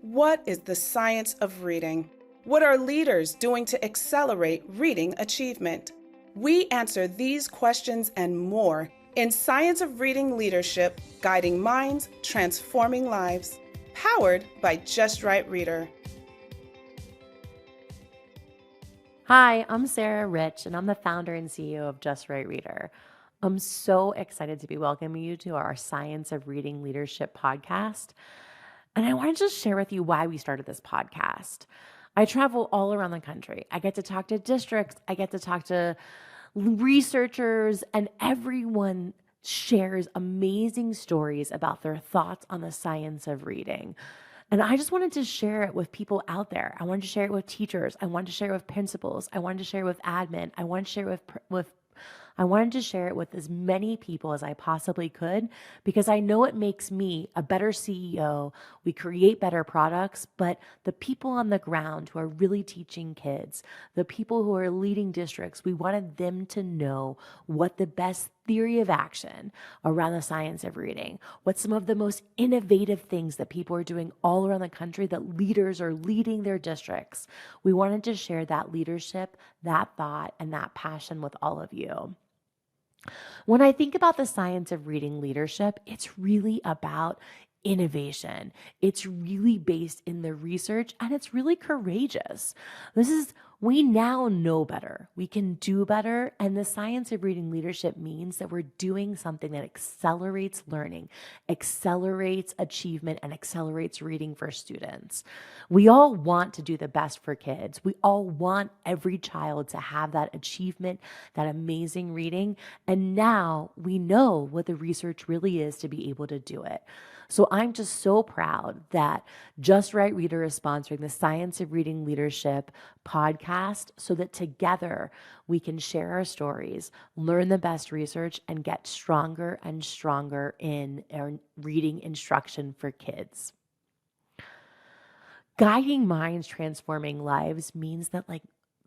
What is the science of reading? What are leaders doing to accelerate reading achievement? We answer these questions and more in Science of Reading Leadership, Guiding Minds, Transforming Lives, powered by Just Right Reader. Hi, I'm Sara Rich, and I'm the founder and CEO of Just Right Reader. I'm so excited to be welcoming you to our Science of Reading Leadership podcast. And I want to just share with you why we started this podcast. I travel all around the country. I get to talk to districts, I get to talk to researchers, and everyone shares amazing stories about their thoughts on the science of reading. And I just wanted to share it with people out there. I wanted to share it with teachers. I wanted to share it with principals. I wanted to share it with admin. I wanted to share it I wanted to share it with as many people as I possibly could because I know it makes me a better CEO. We create better products, but the people on the ground who are really teaching kids, the people who are leading districts, we wanted them to know what the best theory of action around the science of reading, what some of the most innovative things that people are doing all around the country that leaders are leading their districts. We wanted to share that leadership, that thought, and that passion with all of you. When I think about the science of reading leadership, it's really about innovation. It's really based in the research and it's really courageous. We now know better. We can do better. And the science of reading leadership means that we're doing something that accelerates learning, accelerates achievement, and accelerates reading for students. We all want to do the best for kids. We all want every child to have that achievement, that amazing reading. And now we know what the research really is to be able to do it. So I'm just so proud that Just Right Reader is sponsoring the Science of Reading Leadership podcast so that together we can share our stories, learn the best research, and get stronger and stronger in our reading instruction for kids. Guiding minds, transforming lives means that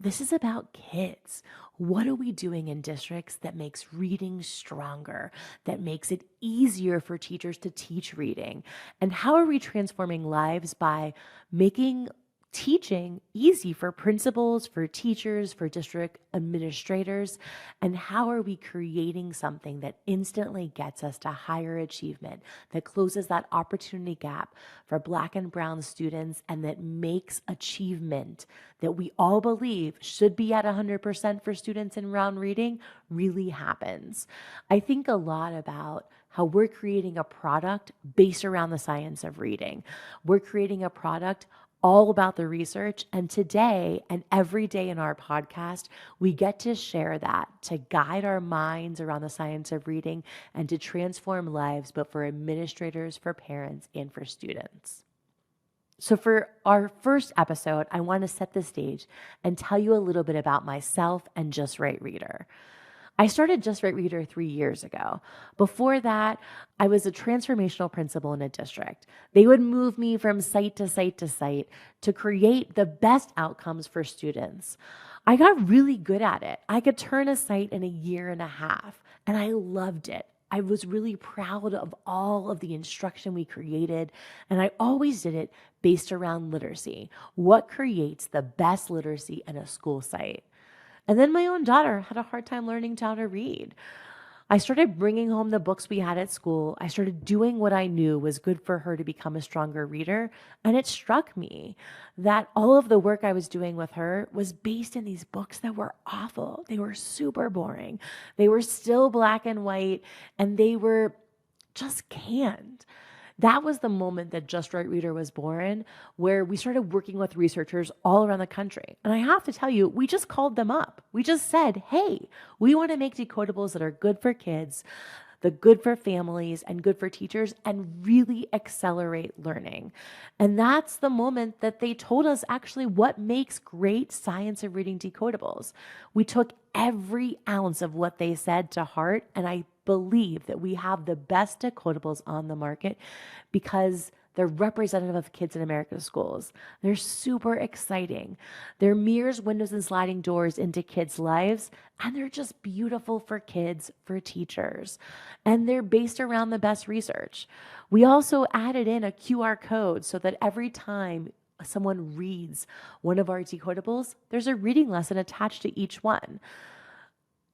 this is about kids. What are we doing in districts that makes reading stronger, that makes it easier for teachers to teach reading? And how are we transforming lives by making teaching easy for principals, for teachers, for district administrators? And how are we creating something that instantly gets us to higher achievement, that closes that opportunity gap for Black and Brown students, and that makes achievement that we all believe should be at 100% for students in round reading really happens? I think a lot about how we're creating a product based around the science of reading. We're creating a product all about the research. And today and every day in our podcast, we get to share that to guide our minds around the science of reading and to transform lives, but for administrators, for parents, and for students. So for our first episode, I want to set the stage and tell you a little bit about myself and Just Right Reader. I started Just Right Reader 3 years ago. Before that, I was a transformational principal in a district. They would move me from site to site to site to create the best outcomes for students. I got really good at it. I could turn a site in a year and a half, and I loved it. I was really proud of all of the instruction we created, and I always did it based around literacy. What creates the best literacy in a school site? And then my own daughter had a hard time learning how to read. I started bringing home the books we had at school. I started doing what I knew was good for her to become a stronger reader. And it struck me that all of the work I was doing with her was based in these books that were awful. They were super boring. They were still black and white, and they were just canned. That was the moment that Just Right Reader was born, where we started working with researchers all around the country. And I have to tell you, we just called them up. We just said, hey, we want to make decodables that are good for kids, that good for families, and good for teachers, and really accelerate learning. And that's the moment that they told us actually what makes great science of reading decodables. We took every ounce of what they said to heart, and I believe that we have the best decodables on the market because they're representative of kids in America's schools. They're super exciting. They're mirrors, windows, and sliding doors into kids' lives, and they're just beautiful for kids, for teachers. And they're based around the best research. We also added in a QR code so that every time someone reads one of our decodables, there's a reading lesson attached to each one.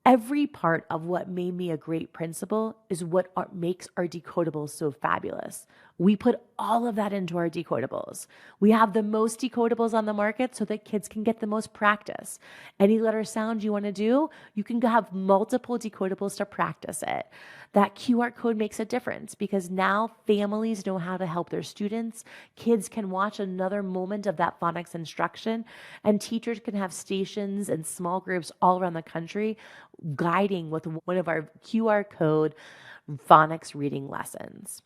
Every part of what made me a great principal is what makes our decodables so fabulous. We put all of that into our decodables. We have the most decodables on the market so that kids can get the most practice. Any letter sound you want to do, you can have multiple decodables to practice it. That QR code makes a difference because now families know how to help their students. Kids can watch another moment of that phonics instruction, and teachers can have stations and small groups all around the country guiding with one of our QR code phonics reading lessons.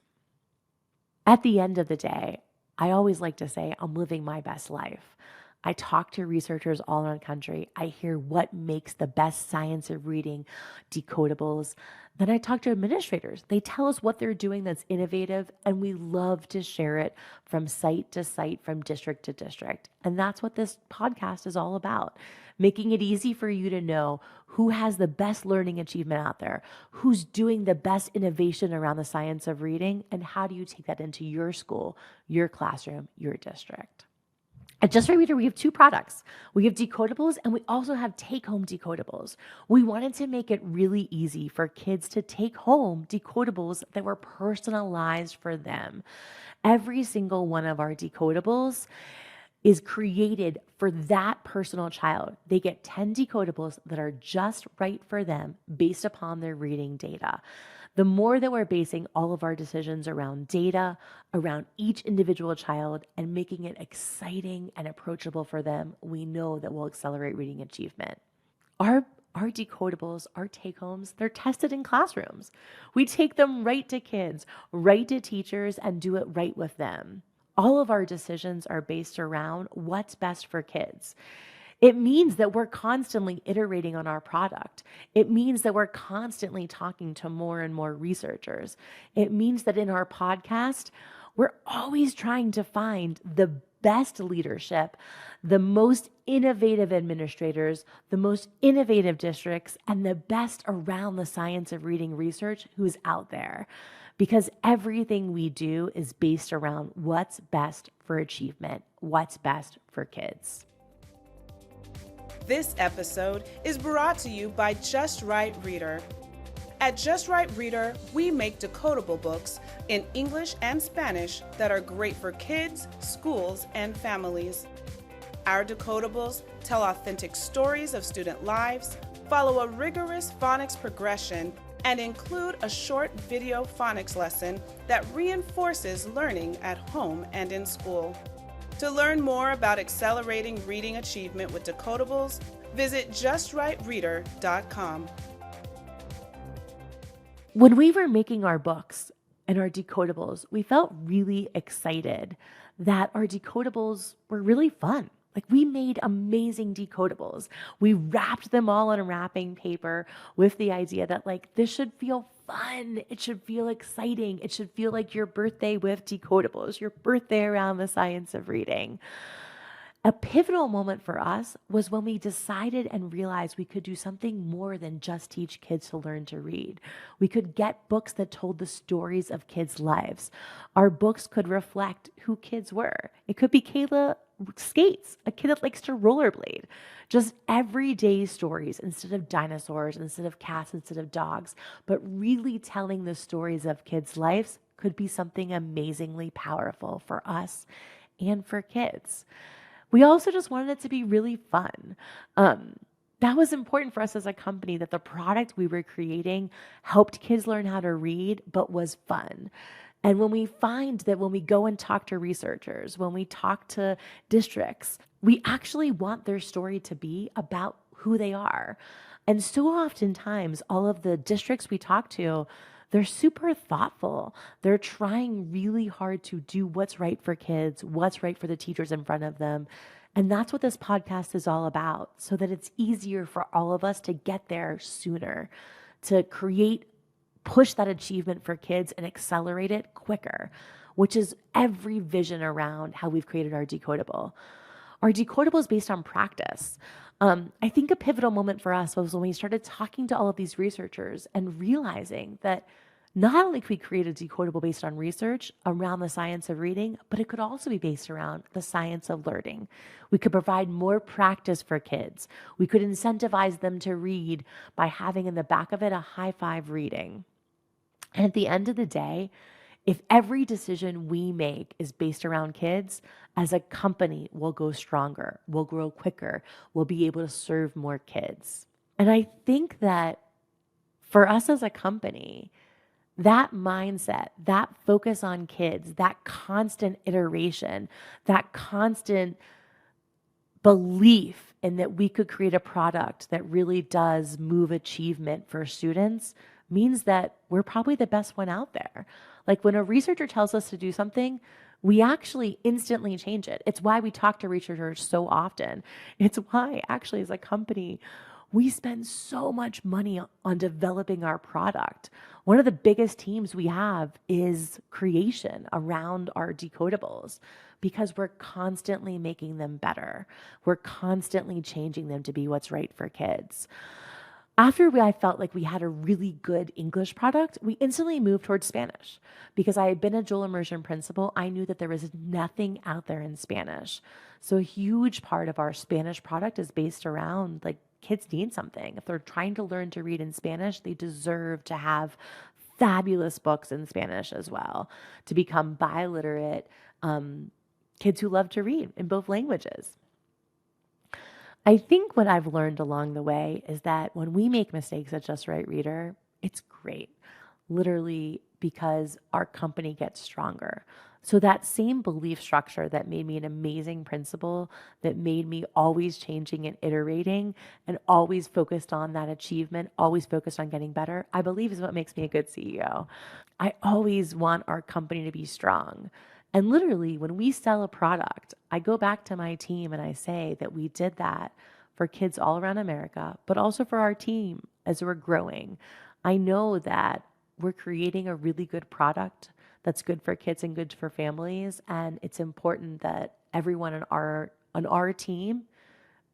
At the end of the day, I always like to say I'm living my best life. I talk to researchers all around the country. I hear what makes the best science of reading decodables. Then I talk to administrators. They tell us what they're doing that's innovative, and we love to share it from site to site, from district to district. And that's what this podcast is all about, making it easy for you to know who has the best learning achievement out there, who's doing the best innovation around the science of reading, and how do you take that into your school, your classroom, your district. At Just Right Reader, we have two products. We have decodables and we also have take-home decodables. We wanted to make it really easy for kids to take home decodables that were personalized for them. Every single one of our decodables is created for that personal child. They get 10 decodables that are just right for them based upon their reading data. The more that we're basing all of our decisions around data, around each individual child, and making it exciting and approachable for them, we know that we'll accelerate reading achievement. Our decodables, our take-homes, they're tested in classrooms. We take them right to kids, right to teachers, and do it right with them. All of our decisions are based around what's best for kids. It means that we're constantly iterating on our product. It means that we're constantly talking to more and more researchers. It means that in our podcast, we're always trying to find the best leadership, the most innovative administrators, the most innovative districts, and the best around the science of reading research who's out there. Because everything we do is based around what's best for achievement, what's best for kids. This episode is brought to you by Just Right Reader. At Just Right Reader, we make decodable books in English and Spanish that are great for kids, schools, and families. Our decodables tell authentic stories of student lives, follow a rigorous phonics progression, and include a short video phonics lesson that reinforces learning at home and in school. To learn more about accelerating reading achievement with decodables, visit justrightreader.com. When we were making our books and our decodables, we felt really excited that our decodables were really fun. Like, we made amazing decodables. We wrapped them all in wrapping paper with the idea that, like, this should feel fun. It should feel exciting. It should feel like your birthday with decodables, your birthday around the science of reading. A pivotal moment for us was when we decided and realized we could do something more than just teach kids to learn to read. We could get books that told the stories of kids' lives. Our books could reflect who kids were. It could be Kayla skates, a kid that likes to rollerblade. Just everyday stories instead of dinosaurs, instead of cats, instead of dogs, but really telling the stories of kids' lives could be something amazingly powerful for us and for kids. We also just wanted it to be really fun. That was important for us as a company, that the product we were creating helped kids learn how to read, but was fun. And when we find that when we go and talk to researchers, when we talk to districts, we actually want their story to be about who they are. And so oftentimes, all of the districts we talk to, they're super thoughtful. They're trying really hard to do what's right for kids, what's right for the teachers in front of them. And that's what this podcast is all about, so that it's easier for all of us to get there sooner, to create push that achievement for kids and accelerate it quicker, which is every vision around how we've created our decodable. Our decodable is based on practice. I think a pivotal moment for us was when we started talking to all of these researchers and realizing that not only could we create a decodable based on research around the science of reading, but it could also be based around the science of learning. We could provide more practice for kids. We could incentivize them to read by having in the back of it a high five reading. And at the end of the day, if every decision we make is based around kids, as a company, we'll go stronger, we'll grow quicker, we'll be able to serve more kids. And I think that for us as a company, that mindset, that focus on kids, that constant iteration, that constant belief in that we could create a product that really does move achievement for students means that we're probably the best one out there. Like when a researcher tells us to do something, we actually instantly change it. It's why we talk to researchers so often. It's why actually as a company, we spend so much money on developing our product. One of the biggest teams we have is creation around our decodables because we're constantly making them better. We're constantly changing them to be what's right for kids. After I felt like we had a really good English product, we instantly moved towards Spanish. Because I had been a dual immersion principal, I knew that there was nothing out there in Spanish. So a huge part of our Spanish product is based around like kids need something. If they're trying to learn to read in Spanish, they deserve to have fabulous books in Spanish as well, to become biliterate kids who love to read in both languages. I think what I've learned along the way is that when we make mistakes at Just Right Reader, it's great, literally because our company gets stronger. So that same belief structure that made me an amazing principal, that made me always changing and iterating and always focused on that achievement, always focused on getting better, I believe is what makes me a good CEO. I always want our company to be strong. And literally, when we sell a product, I go back to my team and I say that we did that for kids all around America, but also for our team as we're growing. I know that we're creating a really good product that's good for kids and good for families. And it's important that everyone on our team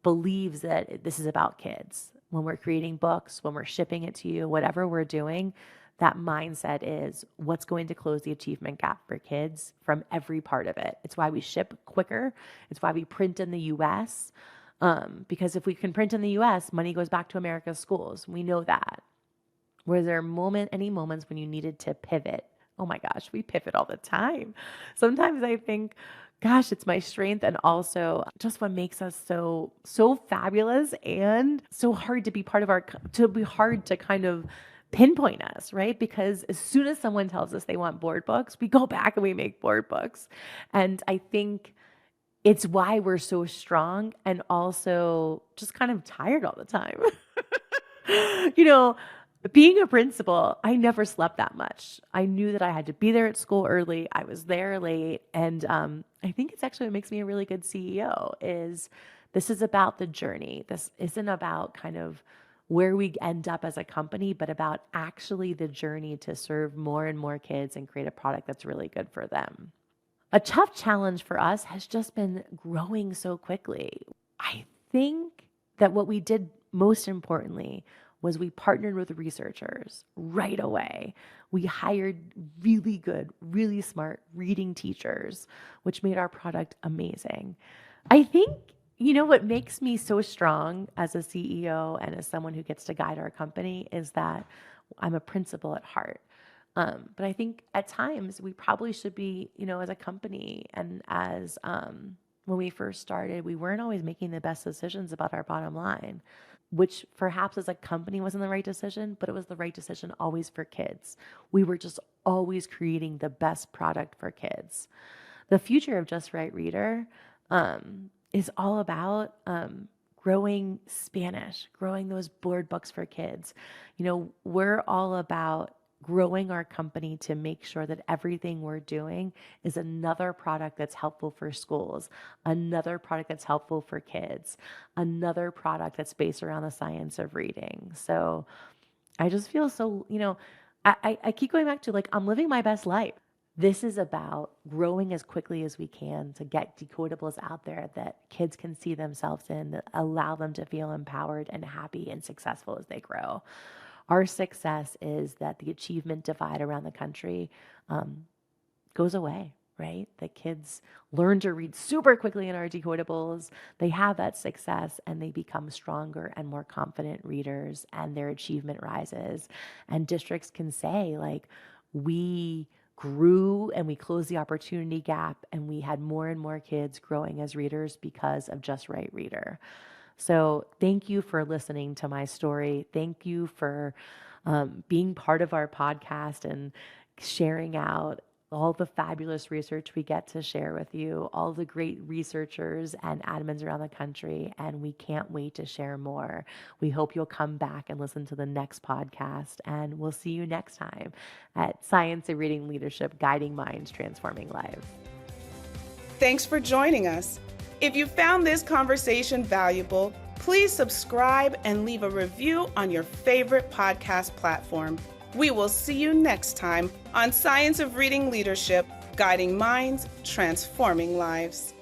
believes that this is about kids. When we're creating books, when we're shipping it to you, whatever we're doing, that mindset is what's going to close the achievement gap for kids from every part of it. It's why we ship quicker. It's why we print in the US. Because if we can print in the US, money goes back to America's schools. We know that. Were there any moments when you needed to pivot? Oh my gosh, we pivot all the time. Sometimes I think, gosh, it's my strength and also just what makes us so fabulous and so hard to be hard to kind of pinpoint us, right? Because as soon as someone tells us they want board books, we go back and we make board books. And I think it's why we're so strong and also just kind of tired all the time. You know, being a principal, I never slept that much. I knew that I had to be there at school early. I was there late. And I think it's actually what makes me a really good CEO is this is about the journey. This isn't about kind of where we end up as a company, but about actually the journey to serve more and more kids and create a product that's really good for them. A tough challenge for us has just been growing so quickly. I think that what we did most importantly was we partnered with researchers right away. We hired really good, really smart reading teachers, which made our product amazing. I think, what makes me so strong as a CEO and as someone who gets to guide our company is that I'm a principal at heart. But I think at times we probably should be, as a company and as when we first started, we weren't always making the best decisions about our bottom line, which perhaps as a company wasn't the right decision, but it was the right decision always for kids. We were just always creating the best product for kids. The future of Just Right Reader is all about growing Spanish, growing those board books for kids. We're all about growing our company to make sure that everything we're doing is another product that's helpful for schools, another product that's helpful for kids, another product that's based around the science of reading. So I just feel so, I keep going back to like, I'm living my best life. This is about growing as quickly as we can to get decodables out there that kids can see themselves in, that allow them to feel empowered and happy and successful as they grow. Our success is that the achievement divide around the country goes away, right? The kids learn to read super quickly in our decodables. They have that success and they become stronger and more confident readers, and their achievement rises. And districts can say, like, we grew and we closed the opportunity gap and we had more and more kids growing as readers because of Just Right Reader. So thank you for listening to my story. Thank you for being part of our podcast and sharing out all the fabulous research we get to share with you, all the great researchers and admins around the country, and we can't wait to share more. We hope you'll come back and listen to the next podcast, and we'll see you next time at Science of Reading Leadership, Guiding Minds, Transforming Lives. Thanks for joining us. If you found this conversation valuable, please subscribe and leave a review on your favorite podcast platform. We will see you next time on Science of Reading Leadership, Guiding Minds, Transforming Lives.